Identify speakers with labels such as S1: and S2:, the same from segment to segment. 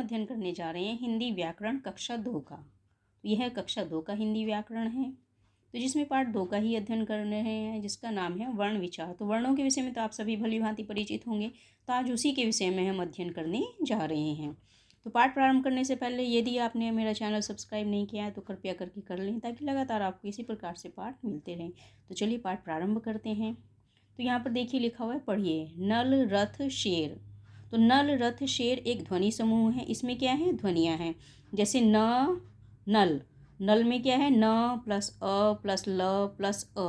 S1: अध्ययन करने जा रहे हैं हिंदी व्याकरण कक्षा 2 का। तो यह कक्षा 2 का हिंदी व्याकरण है, तो जिसमें पाठ 2 का ही अध्ययन कर रहे हैं, जिसका नाम है वर्ण विचार। तो वर्णों के विषय में तो आप सभी भली भांति परिचित होंगे, तो आज उसी के विषय में हम अध्ययन करने जा रहे हैं। तो पाठ प्रारंभ करने से पहले यदि आपने मेरा चैनल सब्सक्राइब नहीं किया है तो कृपया करके कर लें, ताकि लगातार आपको इसी प्रकार से पाठ मिलते रहें। तो चलिए पाठ प्रारंभ करते हैं। तो यहाँ पर देखिए लिखा हुआ है, पढ़िए। नल रथ शेर। तो नल रथ शेर एक ध्वनि समूह है। इसमें क्या है, ध्वनियाँ हैं। जैसे न, नल, नल में क्या है, न प्लस अ प्लस ल प्लस अ।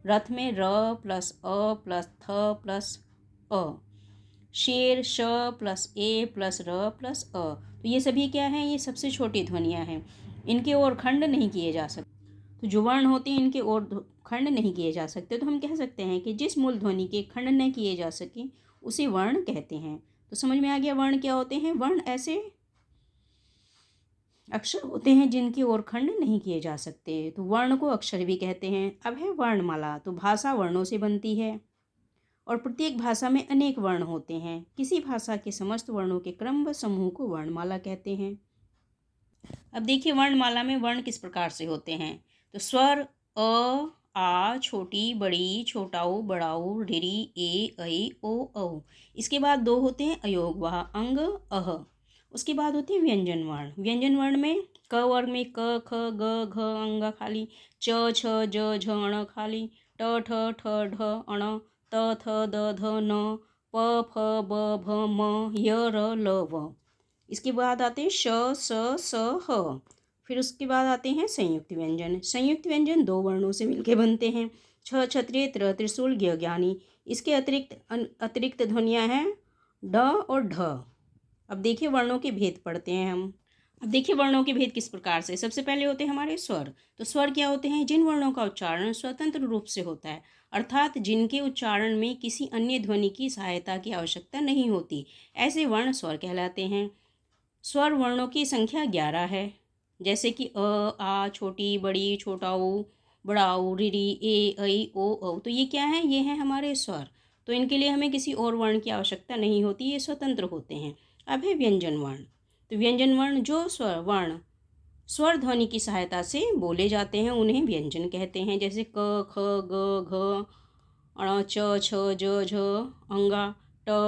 S1: रथ में र प्लस अ प्लस थ प्लस अ। शेर श प्लस ए प्लस र प्लस अ। तो ये सभी क्या हैं, ये सबसे छोटी ध्वनियाँ हैं। इनके और खंड नहीं किए जा सकते। तो जो वर्ण होते हैं इनके और खंड नहीं किए जा सकते। तो हम कह सकते हैं कि जिस मूल ध्वनि के खंड न किए जा सके उसे वर्ण कहते हैं। तो समझ में आ गया वर्ण क्या होते हैं। वर्ण ऐसे अक्षर होते हैं जिनके और खंड नहीं किए जा सकते, तो वर्ण को अक्षर भी कहते हैं। अब है वर्णमाला। तो भाषा वर्णों से बनती है और प्रत्येक भाषा में अनेक वर्ण होते हैं। किसी भाषा के समस्त वर्णों के क्रम व समूह को वर्णमाला कहते हैं। अब देखिए वर्णमाला में वर्ण किस प्रकार से होते हैं। तो स्वर अ, आ, छोटी बड़ी, छोटाऊ बड़ाऊ, ऋरी, ए, ऐ, ओ, औ। इसके बाद दो होते हैं अयोग वह, अंग, अह। उसके बाद होते हैं व्यंजन वर्ण। व्यंजन वर्ण में क वर्ग में क, ख, ग, घ अंग खाली, च, छ, ज, झ अण खाली, ट, ठ, ठ, ढ अण, त, थ, द, ध न, प, फ, ब, भ, म, य, र, ल, व। इसके बाद आते हैं श, स, स, ह। फिर उसके बाद आते हैं संयुक्त व्यंजन। संयुक्त व्यंजन दो वर्णों से मिलकर बनते हैं। छ, क्षत्रिय, त्र, त्रिशूल, ज्ञ, ज्ञानी। इसके अतिरिक्त ध्वनियाँ हैं ड और ढ। अब देखिए वर्णों के भेद पढ़ते हैं हम। अब देखिए वर्णों के भेद किस प्रकार से। सबसे पहले होते हैं हमारे स्वर। तो स्वर क्या होते हैं, जिन वर्णों का उच्चारण स्वतंत्र रूप से होता है, अर्थात जिनके उच्चारण में किसी अन्य ध्वनि की सहायता की आवश्यकता नहीं होती, ऐसे वर्ण स्वर कहलाते हैं। स्वर वर्णों की संख्या 11 है। जैसे कि अ, आ, छोटी बड़ी, छोटाऊ बड़ाऊ, ऋरी, ए, ऐ, ओ, औ। तो ये क्या है, ये हैं हमारे स्वर। तो इनके लिए हमें किसी और वर्ण की आवश्यकता नहीं होती, ये स्वतंत्र होते हैं। अब है व्यंजन वर्ण। तो व्यंजन वर्ण जो स्वर ध्वनि की सहायता से बोले जाते हैं उन्हें व्यंजन कहते हैं। जैसे क, ख, ग, घ अण, च, छ, ज, झ अंगा, ट,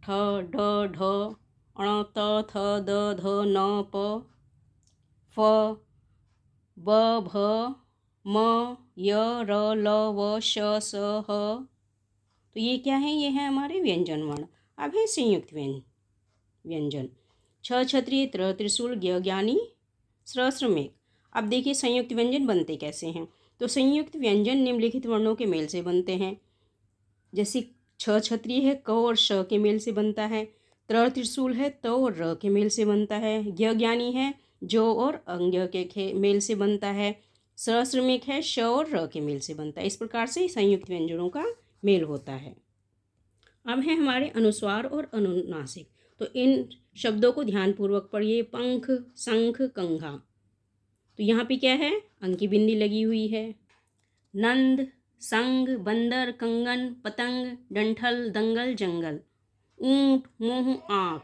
S1: ठ, ढ, ढ अण, त, थ, द, ध न, प, फ, ब, भ, म, य, र, ल, व, श, स, ह। तो ये क्या है, ये है हमारे व्यंजन वर्ण। अब है संयुक्त व्यंजन। छ, क्षत्रिय, त्र, त्रिशूल, ज्ञ, ज्ञानी, स्र, श्रमिक। अब देखिए संयुक्त व्यंजन बनते कैसे हैं। तो संयुक्त व्यंजन निम्नलिखित वर्णों के मेल से बनते हैं। जैसे छ क्षत्रिय है, क और श के मेल से बनता है। त्र त्रिशूल है, त और र के मेल से बनता है। ज्ञ ज्ञानी है, जो और अंग्य के मेल से बनता है। स्र श्रमिक है, श और र के मेल से बनता है। इस प्रकार से संयुक्त व्यंजनों का मेल होता है। अब है हमारे अनुस्वार और अनुनासिक। तो इन शब्दों को ध्यानपूर्वक पढ़िए। पंख, शंख, कंघा। तो यहाँ पे क्या है, अंक की बिंदी लगी हुई है। नंद, संग, बंदर, कंगन, पतंग, डंठल, दंगल, जंगल। ऊंट, मुंह, आँख।